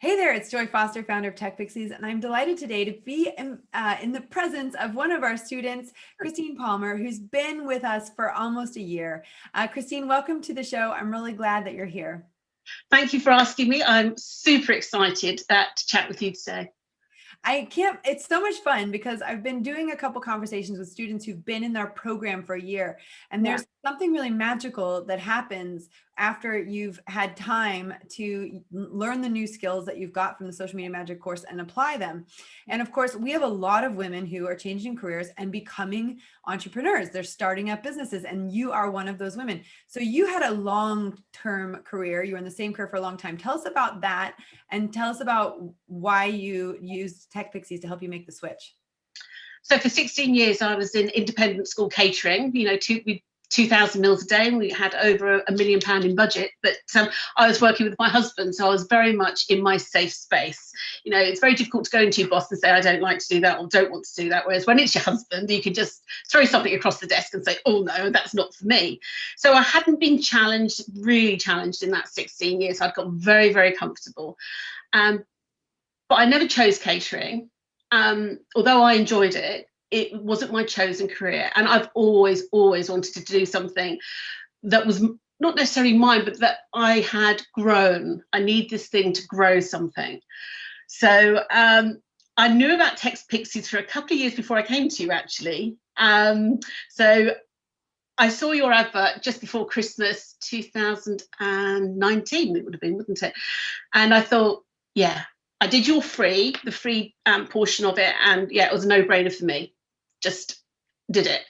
Hey there, it's Joy Foster, founder of TechPixies, and I'm delighted today to be in the presence of one of our students, Christine Palmer, who's been with us for almost a year. Christine, welcome to the show. I'm really glad that you're here. Thank you for asking me. I'm super excited to chat with you today. It's so much fun because I've been doing a couple conversations with students who've been in our program for a year, and there's something really magical that happens after you've had time to learn the new skills that you've got from the Social Media Magic course and apply them. And of course, we have a lot of women who are changing careers and becoming entrepreneurs. They're starting up businesses, and you are one of those women. So you had a long-term career. You were in the same career for a long time. Tell us about that, and tell us about why you used TechPixies to help you make the switch. So for 16 years, I was in independent school catering, 2,000 meals a day, and we had over £1 million in budget. But I was working with my husband, so I was very much in my safe space. It's very difficult to go into your boss and say, I don't like to do that or don't want to do that. Whereas when it's your husband, you can just throw something across the desk and say, oh no, that's not for me. So I hadn't been really challenged in that 16 years. I'd got very, very comfortable. But I never chose catering. Although I enjoyed it, it wasn't my chosen career. And I've always wanted to do something that was not necessarily mine, but that I had grown. I need this thing to grow something. So I knew about TechPixies for a couple of years before I came to you, actually. So I saw your advert just before Christmas 2019, it would have been, wouldn't it? And I thought, yeah, I did the free portion of it, and yeah, it was a no-brainer for me. Just did it.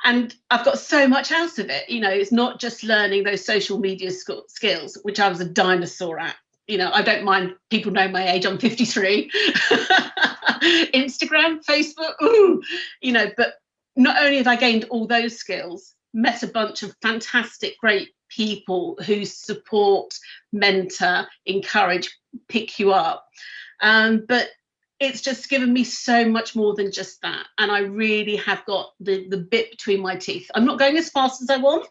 And I've got so much out of it. It's not just learning those social media skills, which I was a dinosaur at. I don't mind people know my age, I'm 53. Instagram, Facebook, but not only have I gained all those skills, met a bunch of fantastic, great people who support, mentor, encourage, pick you up. But it's just given me so much more than just that. And I really have got the bit between my teeth. I'm not going as fast as I want,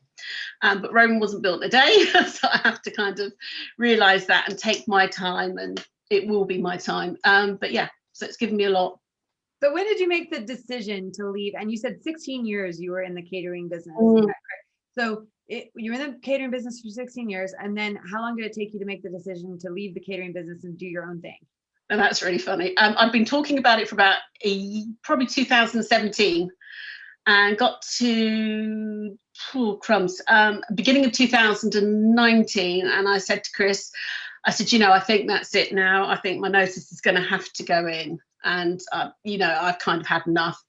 but Rome wasn't built in a day. So I have to kind of realize that and take my time, and it will be my time. But yeah, so it's given me a lot. So when did you make the decision to leave? And you said 16 years you were in the catering business. So you were in the catering business for 16 years. And then how long did it take you to make the decision to leave the catering business and do your own thing? And that's really funny. I've been talking about it for about probably 2017, and got to beginning of 2019. And I said to Chris, I said, I think that's it now. I think my notice is going to have to go in. And, I've kind of had enough.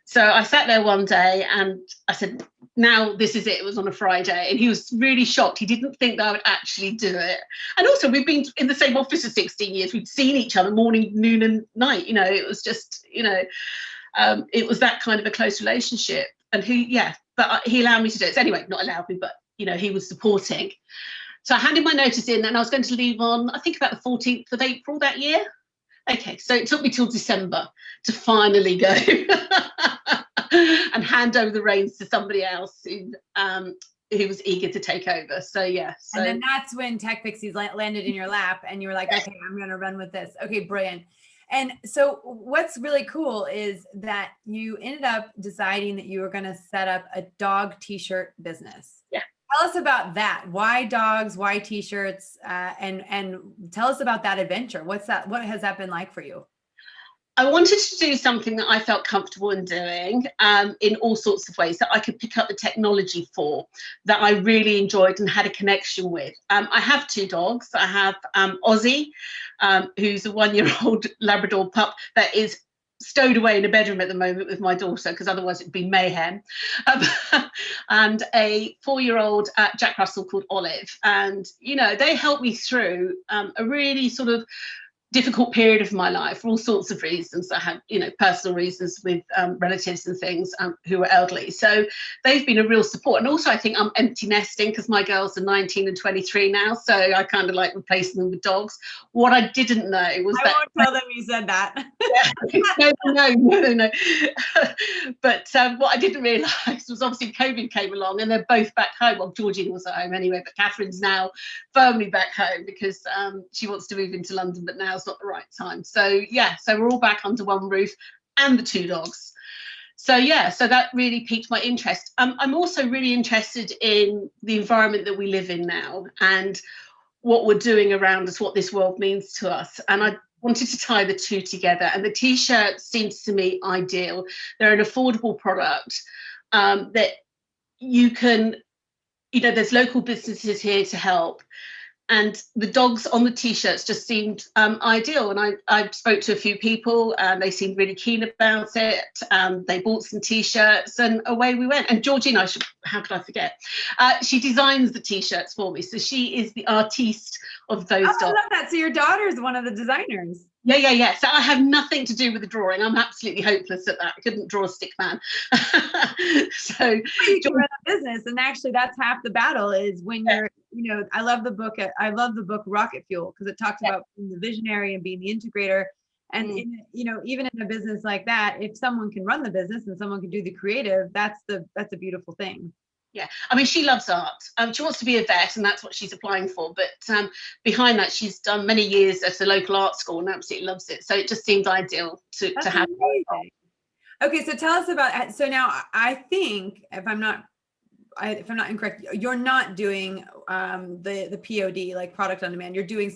So I sat there one day and I said, now this is it. It was on a Friday, and he was really shocked. He didn't think that I would actually do it. And also, we've been in the same office for 16 years. We'd seen each other morning, noon and night. It was just, it was that kind of a close relationship. And but he allowed me to do it. So anyway, not allowed me, but, he was supporting. So I handed my notice in, and I was going to leave on, I think, about the 14th of April that year. Okay, so it took me till December to finally go and hand over the reins to somebody else who was eager to take over. So yeah. And then that's when TechPixies landed in your lap, and you were like, okay, I'm going to run with this. Okay, brilliant. And so what's really cool is that you ended up deciding that you were going to set up a dog t-shirt business. Yeah. Tell us about that. Why dogs? Why t-shirts? And tell us about that adventure. What has that been like for you? I wanted to do something that I felt comfortable in doing in all sorts of ways, that I could pick up the technology for, that I really enjoyed and had a connection with. I have 2 dogs. I have Ozzy, who's a 1-year-old Labrador pup that is stowed away in a bedroom at the moment with my daughter, because otherwise it'd be mayhem, and a 4-year-old Jack Russell called Olive. And they helped me through a really sort of difficult period of my life for all sorts of reasons. I had, personal reasons with relatives and things who were elderly. So they've been a real support. And also I think I'm empty nesting because my girls are 19 and 23 now. So I kind of like replacing them with dogs. What I didn't know was I won't tell them you said that. No. But what I didn't realise was obviously COVID came along and they're both back home. Well, Georgina was at home anyway, but Catherine's now firmly back home because she wants to move into London, but now's not the right time. So so we're all back under one roof and the 2 dogs. So that really piqued my interest. I'm also really interested in the environment that we live in now and what we're doing around us, what this world means to us. And I wanted to tie the 2 together. And the t-shirt seems to me ideal. They're an affordable product that you can, there's local businesses here to help. And the dogs on the t-shirts just seemed ideal. And I spoke to a few people and they seemed really keen about it. They bought some t-shirts and away we went. And Georgina, how could I forget? She designs the t-shirts for me. So she is the artiste of those dogs. I love that. So your daughter's one of the designers. Yeah. So I have nothing to do with the drawing. I'm absolutely hopeless at that. I couldn't draw a stick man. So you can run a business, and actually that's half the battle is when you're, I love the book Rocket Fuel because it talks about being the visionary and being the integrator. And even in a business like that, if someone can run the business and someone can do the creative, that's a beautiful thing. Yeah, I mean, she loves art. She wants to be a vet, and that's what she's applying for. But behind that, she's done many years at a local art school and absolutely loves it. So it just seems ideal to have. Amazing. Okay, so tell us about. So now, I think if I'm not incorrect, you're not doing the POD, like product on demand. You're doing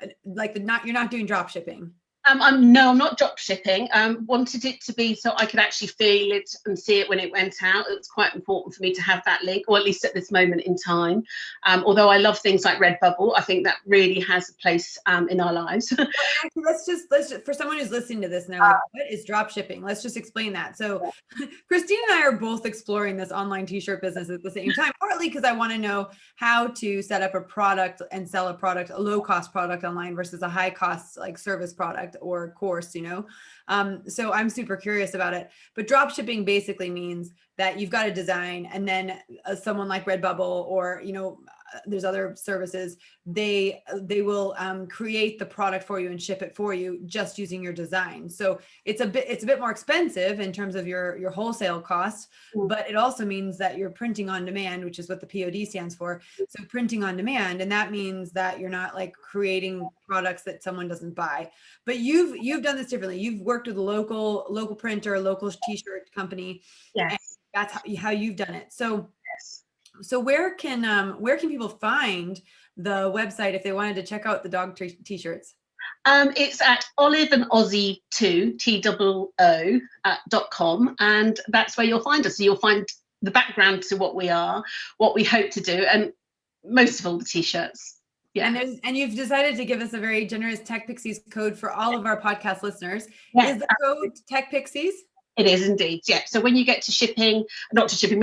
you're not doing drop shipping. I'm not drop shipping. Wanted it to be so I could actually feel it and see it when it went out. It's quite important for me to have that link, or at least at this moment in time. Although I love things like Redbubble, I think that really has a place in our lives. Actually, let's just for someone who's listening to this and they're like, what is drop shipping? Let's just explain that. So Christine and I are both exploring this online t-shirt business at the same time, partly because I want to know how to set up a product and sell a low cost product online versus a high cost like service product or course, so I'm super curious about it. But drop shipping basically means that you've got a design and then someone like Redbubble or there's other services, they will create the product for you and ship it for you just using your design. So it's a bit more expensive in terms of your wholesale cost, but it also means that you're printing on demand, which is what the POD stands for. So printing on demand, and that means that you're not like creating products that someone doesn't buy. But you've done this differently. You've worked with a local printer, a local t-shirt company. Yes. And that's how you've done it. So So where can people find the website if they wanted to check out the dog t-shirts? It's at oliveandozzy2.com, and that's where you'll find us. So you'll find the background to what we are, what we hope to do, and most of all the t-shirts. Yeah. And you've decided to give us a very generous TechPixies code for all of our podcast listeners. Yes, is the code TechPixies? It is indeed, yeah. So when you get to when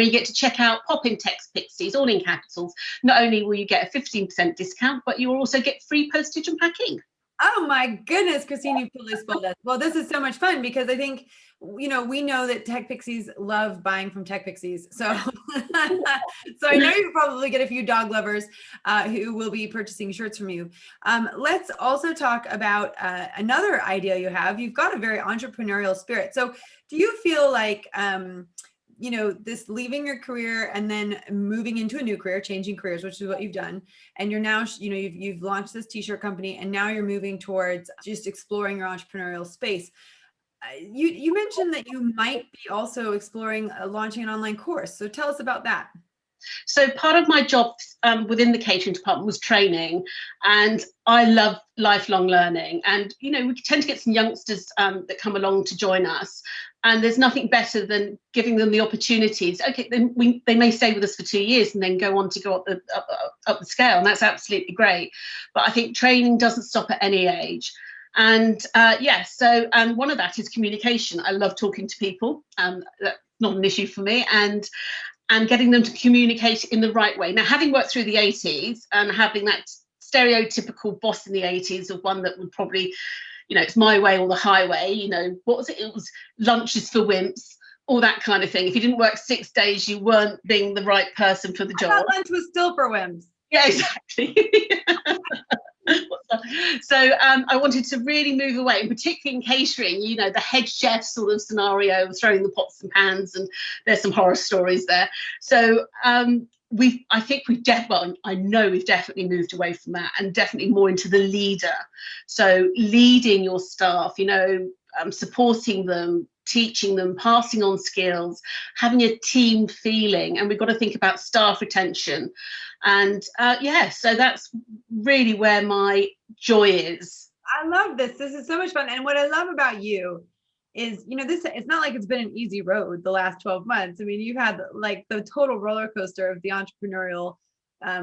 you get to checkout, pop in TechPixies, all in capitals. Not only will you get a 15% discount, but you will also get free postage and packing. Oh my goodness, Christine, you totally spoiled us. Well, this is so much fun because I think, we know that TechPixies love buying from TechPixies. So, so I know you probably get a few dog lovers who will be purchasing shirts from you. Let's also talk about another idea you have. You've got a very entrepreneurial spirit. So do you feel like, this leaving your career and then moving into a new career, changing careers, which is what you've done. And you're now, you've launched this t-shirt company and now you're moving towards just exploring your entrepreneurial space. You mentioned that you might be also exploring launching an online course. So tell us about that. So part of my job within the catering department was training, and I love lifelong learning. And, we tend to get some youngsters that come along to join us. And there's nothing better than giving them the opportunities. Okay, then they may stay with us for 2 years and then go on to go up the scale. And that's absolutely great. But I think training doesn't stop at any age. And so one of that is communication. I love talking to people. That's not an issue for me. And getting them to communicate in the right way. Now, having worked through the 80s and having that stereotypical boss in the 80s, of one that would probably, it's my way or the highway. What was it? It was lunches for wimps, all that kind of thing. If you didn't work 6 days, you weren't being the right person for the job. I thought lunch was still for wimps. Yeah, exactly. So I wanted to really move away, and particularly in catering, the head chef sort of scenario, throwing the pots and pans, and there's some horror stories there. So I know we've definitely moved away from that, and definitely more into the leader. So leading your staff, supporting them, teaching them, passing on skills, having a team feeling. And we've got to think about staff retention. And so that's really where my joy is. I love this. This is so much fun. And what I love about you is, it's not like it's been an easy road the last 12 months. I mean, you've had like the total roller coaster of the entrepreneurial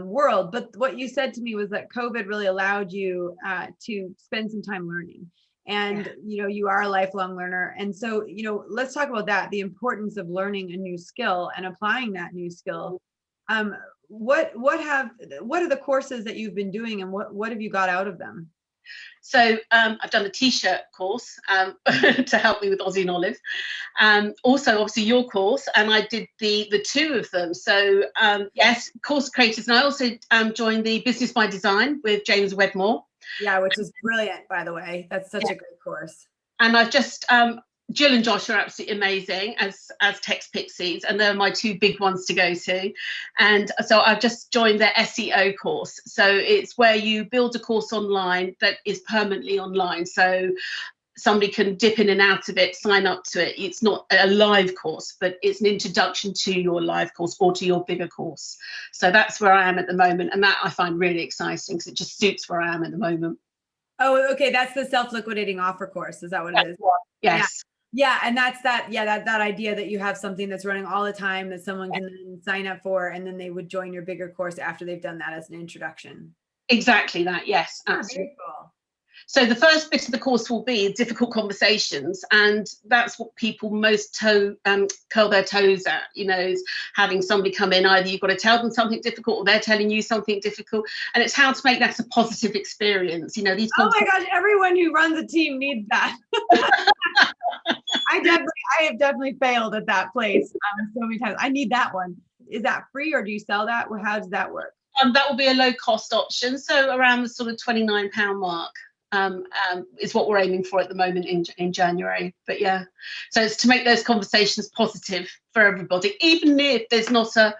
world. But what you said to me was that COVID really allowed you to spend some time learning. And, you are a lifelong learner. And so, let's talk about that, the importance of learning a new skill and applying that new skill. What are the courses that you've been doing, and what have you got out of them? So I've done a t-shirt course to help me with Aussie and Olive. Also, obviously, your course, and I did the two of them. So yes, course creators. And I also joined the Business by Design with James Wedmore. Yeah, which is brilliant, by the way. That's such a great course. And I've just Jill and Josh are absolutely amazing as TechPixies, and they're my two big ones to go to. And so I've just joined their SEO course. So it's where you build a course online that is permanently online. So somebody can dip in and out of it, sign up to it. It's not a live course, but it's an introduction to your live course or to your bigger course. So that's where I am at the moment. And that I find really exciting because it just suits where I am at the moment. Oh, okay. That's the self-liquidating offer course. Is that what it is? Yes. Yeah. And that's that idea that you have something that's running all the time that someone can then sign up for, and then they would join your bigger course after they've done that as an introduction. Exactly that. Yes, absolutely. Very cool. So the first bit of the course will be difficult conversations, and that's what people most curl their toes at, is having somebody come in. Either you've got to tell them something difficult, or they're telling you something difficult, and it's how to make that a positive experience. These. Oh my gosh, everyone who runs a team needs that. I have definitely failed at that place so many times. I need that one. Is that free, or do you sell that? How does that work? That will be a low cost option, so around the sort of £29 mark. Is what we're aiming for at the moment in January. But yeah, so it's to make those conversations positive for everybody, even if there's not a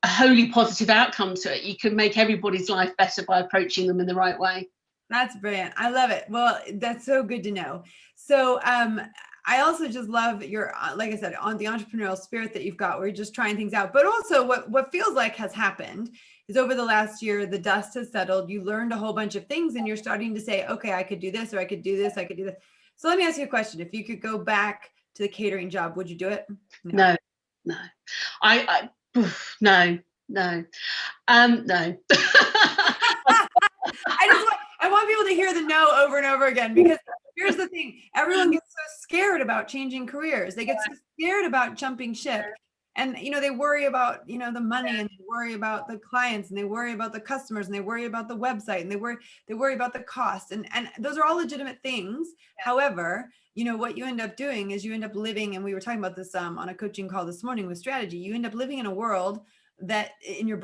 wholly positive outcome to it. You can make everybody's life better by approaching them in the right way. That's brilliant. I love it. Well, that's so good to know. So I also just love your, like I said, on the entrepreneurial spirit that you've got, where you're just trying things out. But also what feels like has happened is over the last year, the dust has settled. You learned a whole bunch of things, and you're starting to say, okay, I could do this, or I could do this, I could do this. So let me ask you a question. If you could go back to the catering job, would you do it? No. No. No. I want people to hear the no over and over again, because here's the thing. Everyone gets so scared about changing careers. They get so scared about jumping ship. And, they worry about, the money, and they worry about the clients, and they worry about the customers, and they worry about the website, and they worry about the cost. And those are all legitimate things. However, what you end up doing is you end up living, and we were talking about this on a coaching call this morning with strategy. You end up living in a world that you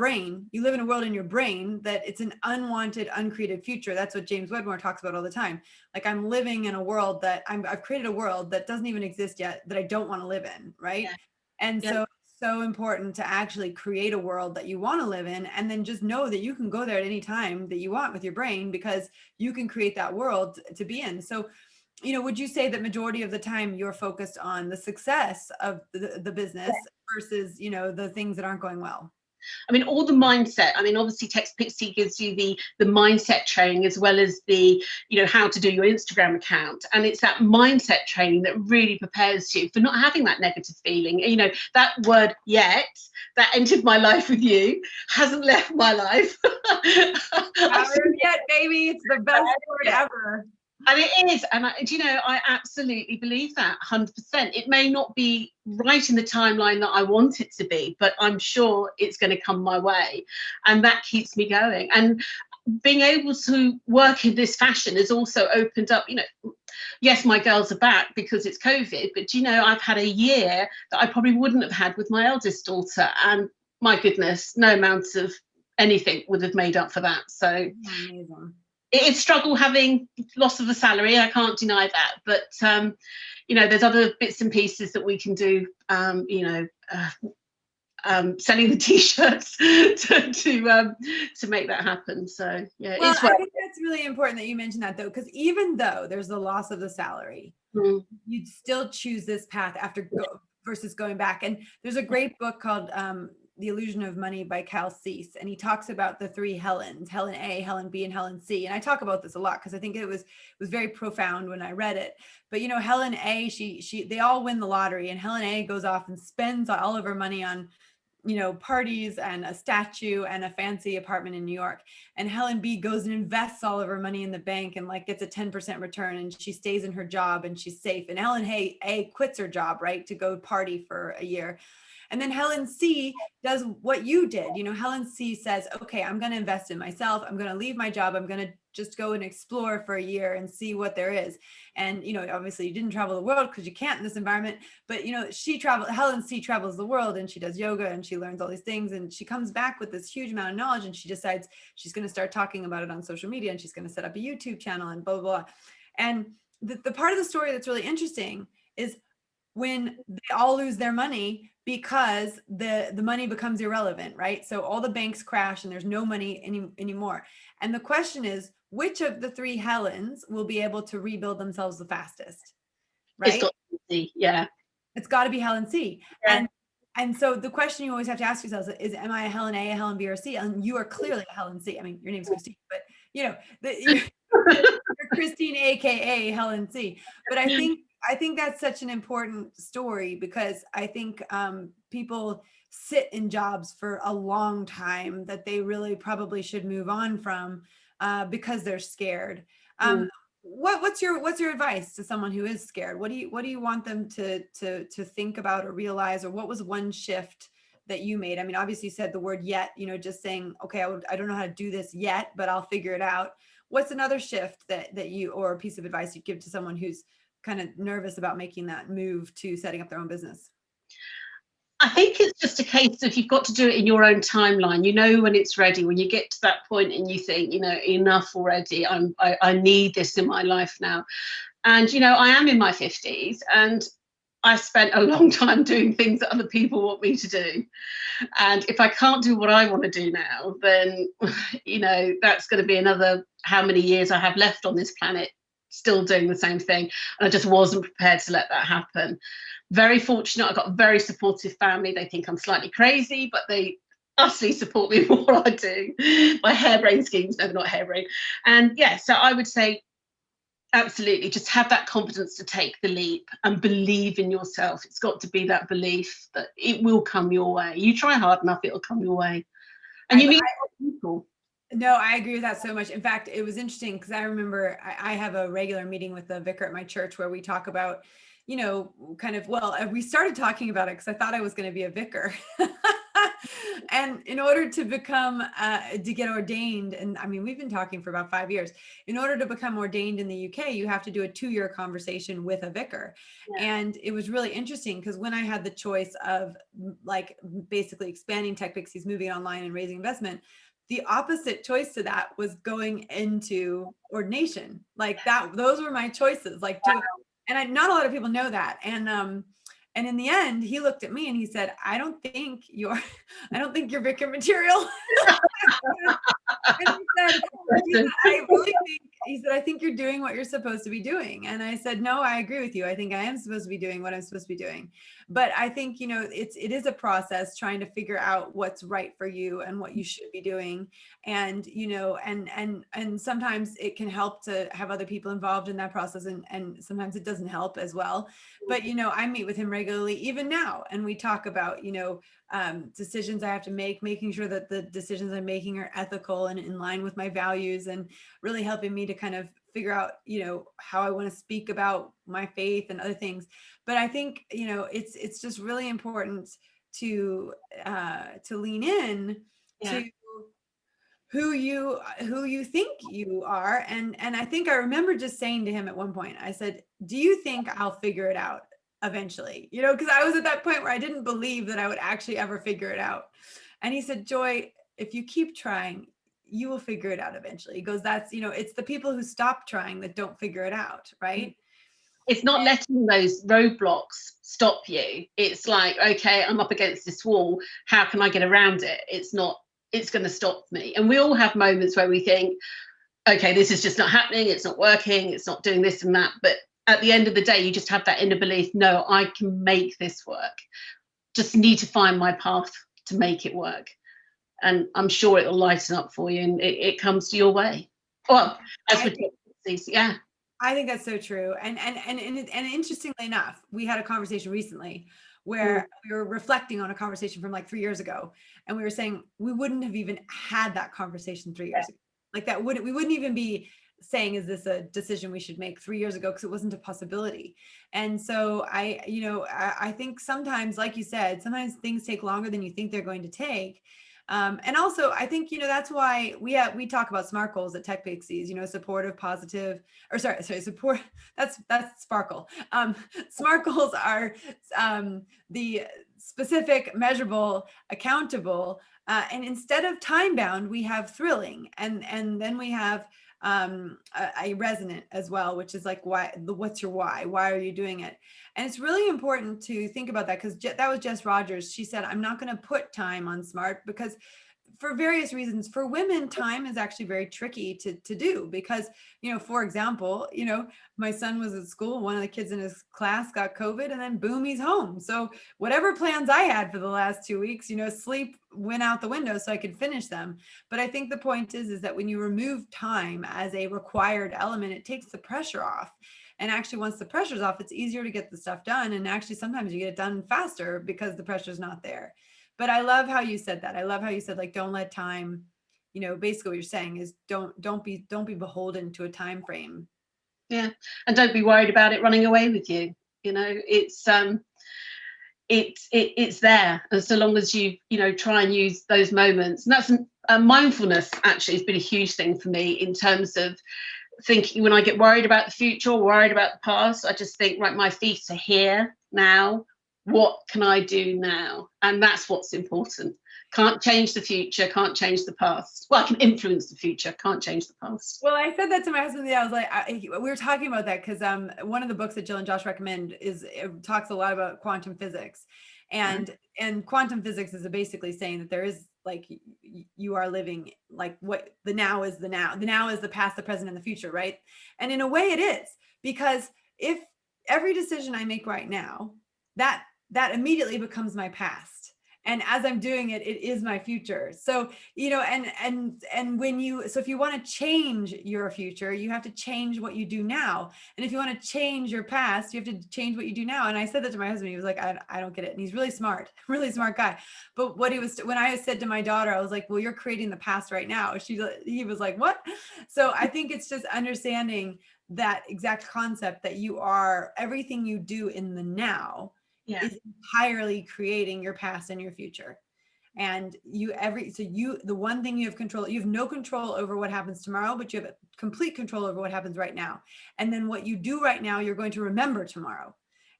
live in a world in your brain that it's an unwanted, uncreated future. That's what James Wedmore talks about all the time. Like, I'm living in a world that I've created a world that doesn't even exist yet, that I don't want to live in. Right. Yeah. And so important to actually create a world that you want to live in, and then just know that you can go there at any time that you want with your brain, because you can create that world to be in. So, would you say that majority of the time you're focused on the success of the business versus, the things that aren't going well? I mean, all the mindset. I mean, obviously, TechPixie gives you the mindset training, as well as the, how to do your Instagram account. And it's that mindset training that really prepares you for not having that negative feeling. That word "yet" that entered my life with you hasn't left my life. Yet, baby, it's the best word ever. And it is. And I absolutely believe that 100%. It may not be right in the timeline that I want it to be, but I'm sure it's going to come my way. And that keeps me going. And being able to work in this fashion has also opened up, yes, my girls are back because it's COVID, but I've had a year that I probably wouldn't have had with my eldest daughter, and my goodness, no amount of anything would have made up for that. So Amazing. it is struggle having loss of a salary, I can't deny that, but there's other bits and pieces that we can do, selling the t-shirts to make that happen. So yeah, Well, it's I right. think that's really important that you mentioned that, though, because even though there's the loss of the salary, you'd still choose this path versus going back. And there's a great book called The Illusion of Money by Cal Cease, and he talks about the three Helens: Helen A, Helen B, and Helen C. And I talk about this a lot because I think it was very profound when I read it. But Helen A, they all win the lottery, and Helen A goes off and spends all of her money on parties and a statue and a fancy apartment in New York. And Helen B goes and invests all of her money in the bank and gets a 10% return, and she stays in her job and she's safe. And Helen A quits her job, right, to go party for a year. And then Helen C does what you did. Helen C says, okay, I'm going to invest in myself. I'm going to leave my job. I'm going to just go and explore for a year and see what there is. And, obviously you didn't travel the world because you can't in this environment, but, Helen C travels the world, and she does yoga and she learns all these things, and she comes back with this huge amount of knowledge, and she decides she's going to start talking about it on social media, and she's going to set up a YouTube channel and blah, blah, blah. And the part of the story that's really interesting is when they all lose their money because the money becomes irrelevant, right? So all the banks crash and there's no money anymore. And the question is, which of the three Helens will be able to rebuild themselves the fastest, right? It's got to be, yeah. It's got to be Helen C. Yeah. And so the question you always have to ask yourself is, am I a Helen A, a Helen B, or C? And you are clearly a Helen C. I mean, your name's Christine, but you're Christine, AKA Helen C. But I think that's such an important story, because I think people sit in jobs for a long time that they really probably should move on from because they're scared. What's your advice to someone who is scared? What do you want them to think about or realize, or what was one shift that you made? I mean, obviously you said the word yet, just saying, okay, I don't know how to do this yet, but I'll figure it out. What's another shift that you, or a piece of advice you give to someone who's kind of nervous about making that move to setting up their own business? I think it's just a case of you've got to do it in your own timeline. When it's ready. When you get to that point and you think, enough already. I need this in my life now. And I am in my 50s, and I spent a long time doing things that other people want me to do. And if I can't do what I want to do now, then that's going to be another how many years I have left on this planet still doing the same thing. And I just wasn't prepared to let that happen. Very fortunate. I've got a very supportive family. They think I'm slightly crazy, but they utterly support me in what I do. My harebrained schemes, no, not harebrained. And yeah, so I would say absolutely just have that confidence to take the leap and believe in yourself. It's got to be that belief that it will come your way. You try hard enough, it'll come your way. And you meet people. No, I agree with that so much. In fact, it was interesting because I remember I have a regular meeting with the vicar at my church where we talk about, we started talking about it because I thought I was going to be a vicar. And in order to become, to get ordained, and I mean, we've been talking for about 5 years, in order to become ordained in the UK, you have to do a 2-year conversation with a vicar. Yeah. And it was really interesting because when I had the choice of basically expanding TechPixies, moving online and raising investment, the opposite choice to that was going into ordination. Those were my choices. Not a lot of people know that. And in the end, he looked at me and he said, I don't think you're vicar material. And he said, I think you're doing what you're supposed to be doing. And I said, no, I agree with you. I think I am supposed to be doing what I'm supposed to be doing. But I think, it is a process trying to figure out what's right for you and what you should be doing. And, and sometimes it can help to have other people involved in that process. And sometimes it doesn't help as well. But, I meet with him regularly, even now. And we talk about, decisions I have to make, making sure that the decisions I'm making are ethical and in line with my values, and really helping me to kind of figure out, how I want to speak about my faith and other things. But I think, it's just really important to lean in to who you think you are. And I think I remember just saying to him at one point, I said, do you think I'll figure it out eventually? You know, because I was at that point where I didn't believe that I would actually ever figure it out. And he said, Joy, if you keep trying, you will figure it out eventually. He goes, that's, you know, it's the people who stop trying that don't figure it out, right? It's not letting those roadblocks stop you. It's like, okay, I'm up against this wall. How can I get around it? It's going to stop me. And we all have moments where we think, okay, this is just not happening. It's not working. It's not doing this and that. But at the end of the day, you just have that inner belief, no, I can make this work. Just need to find my path to make it work. And I'm sure it'll lighten up for you and it comes to your way. Well, as with Pixies, yeah. I think that's so true. And interestingly enough, we had a conversation recently where we were reflecting on a conversation from like 3 years ago. And we were saying we wouldn't have even had that conversation 3 years ago. Like we wouldn't even be saying, is this a decision we should make 3 years ago? Because it wasn't a possibility. And so I think sometimes, like you said, sometimes things take longer than you think they're going to take. And also, I think, you know, that's why we talk about SMART goals at TechPixies, you know, supportive, positive, or sorry, support, that's Sparkle. SMART goals are the specific, measurable, accountable, and instead of time bound, we have thrilling, and then we have a resonant as well, which is like, what's your why? Why are you doing it? And it's really important to think about that, because that was Jess Rogers. She said, I'm not going to put time on SMART because for various reasons. For women, time is actually very tricky to do because, you know, for example, you know, my son was at school, one of the kids in his class got COVID, and then boom, he's home. So whatever plans I had for the last 2 weeks, you know, sleep went out the window so I could finish them. But I think the point is that when you remove time as a required element, it takes the pressure off. And actually, once the pressure's off, it's easier to get the stuff done. And actually, sometimes you get it done faster because the pressure's not there. But I love how you said that. I love how you said, like, don't let time, you know, basically what you're saying is don't be beholden to a time frame. Yeah. And don't be worried about it running away with you. You know, it's there. And so long as you try and use those moments. And that's mindfulness actually has been a huge thing for me in terms of thinking. When I get worried about the future or worried about the past, I just think, right, my feet are here now. What can I do now? And that's what's important. Can't change the future, can't change the past. Well, I can influence the future, can't change the past. Well, I said that to my husband the other day. I was like, we were talking about that because one of the books that Jill and Josh recommend it talks a lot about quantum physics. And quantum physics is basically saying that there is, like, you are living, like, what the now is the now. The now is the past, the present, and the future, right? And in a way it is, because if every decision I make right now, that immediately becomes my past. And as I'm doing it, it is my future. So, you know, and when so if you want to change your future, you have to change what you do now. And if you want to change your past, you have to change what you do now. And I said that to my husband. He was like, I don't get it. And he's really smart guy. But when I said to my daughter, I was like, well, you're creating the past right now. He was like, what? So I think it's just understanding that exact concept that you are, everything you do in the now is entirely creating your past and your future. And the one thing you have control, you have no control over what happens tomorrow, but you have complete control over what happens right now. And then what you do right now, you're going to remember tomorrow.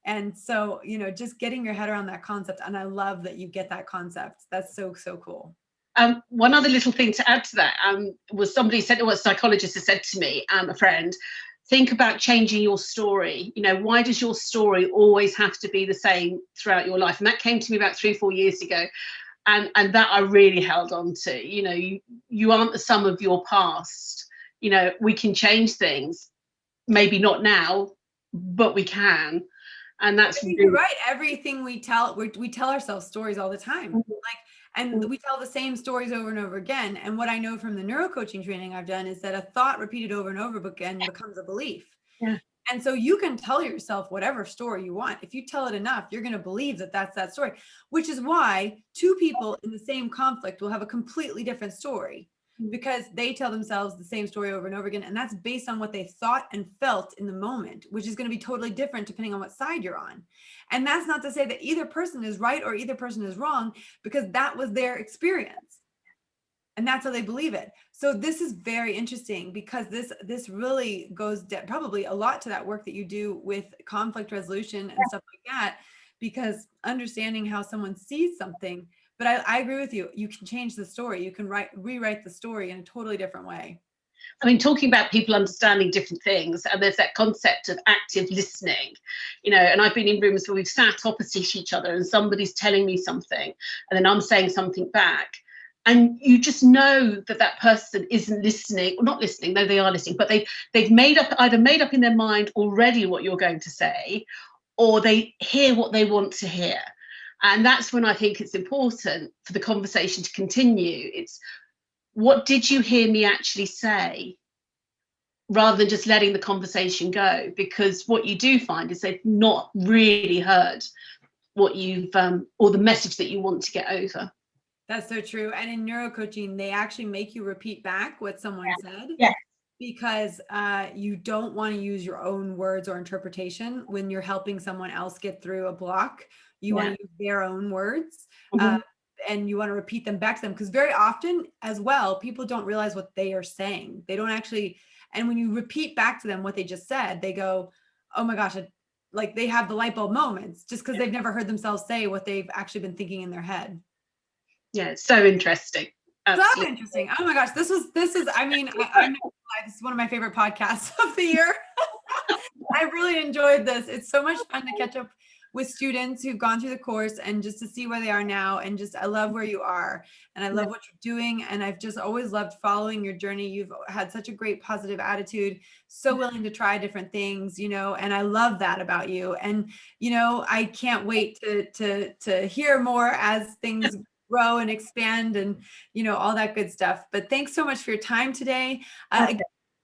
And so, you know, just getting your head around that concept. And I love that you get that concept. That's so, so cool. One other little thing to add to that was somebody said, what a psychologist has said to me, a friend, think about changing your story. You know, why does your story always have to be the same throughout your life? And that came to me about 3-4 years ago. And that I really held on to. You know, you aren't the sum of your past. You know, we can change things. Maybe not now, but we can. And that's really right. Everything we tell ourselves stories all the time. And we tell the same stories over and over again. And what I know from the neurocoaching training I've done is that a thought repeated over and over again becomes a belief. Yeah. And so you can tell yourself whatever story you want. If you tell it enough, you're going to believe that that's that story, which is why two people in the same conflict will have a completely different story, because they tell themselves the same story over and over again. And that's based on what they thought and felt in the moment, which is going to be totally different depending on what side you're on. And that's not to say that either person is right or either person is wrong, because that was their experience. and that's how they believe it. So this is very interesting, because this really goes probably a lot to that work that you do with conflict resolution and stuff like that, because understanding how someone sees something. But I agree with you. You can change the story. You can rewrite the story in a totally different way. I mean, talking about people understanding different things, and there's that concept of active listening, and I've been in rooms where we've sat opposite each other and somebody's telling me something and then I'm saying something back. And you just know that that person isn't listening, or not listening, no, they are listening, but they've either made up in their mind already what you're going to say, or they hear what they want to hear. And that's when I think it's important for the conversation to continue. It's, what did you hear me actually say? Rather than just letting the conversation go, because what you do find is they've not really heard what you've or the message that you want to get over. That's so true. And in neurocoaching, they actually make you repeat back what someone said. Yeah. Because you don't want to use your own words or interpretation when you're helping someone else get through a block. You want to use their own words. And you want to repeat them back to them, because very often as well, people don't realize what they are saying. They don't actually, and when you repeat back to them what they just said, they go, oh my gosh, like they have the light bulb moments, just because they've never heard themselves say what they've actually been thinking in their head. Yeah, it's so interesting. Absolutely. So interesting. Oh my gosh, this is, I mean, I know this is one of my favorite podcasts of the year. I really enjoyed this. It's so much fun to catch up with students who've gone through the course and just to see where they are now. And just, I love where you are and I love what you're doing. And I've just always loved following your journey. You've had such a great positive attitude, so willing to try different things, and I love that about you. And, I can't wait to hear more as things grow and expand and, all that good stuff. But thanks so much for your time today. Again,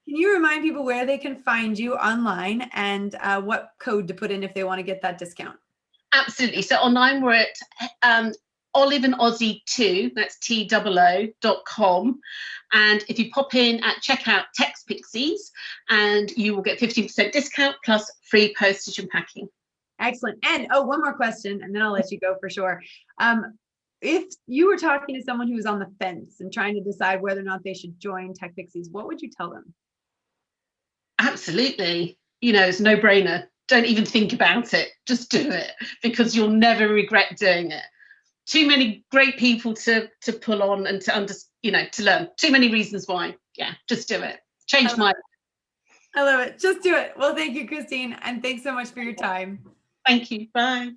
can you remind people where they can find you online and what code to put in if they want to get that discount? Absolutely. So online we're at Olive and Aussie 2, that's TOO.com. And if you pop in at checkout TechPixies, and you will get 15% discount plus free postage and packing. Excellent. And one more question, and then I'll let you go for sure. If you were talking to someone who was on the fence and trying to decide whether or not they should join TechPixies, what would you tell them? Absolutely. It's a no-brainer. Don't even think about it. Just do it, because you'll never regret doing it. Too many great people to pull on and to learn. Too many reasons why. Yeah, just do it. Change my life. I love it. Just do it. Well, thank you, Christine. And thanks so much for your time. Thank you. Bye.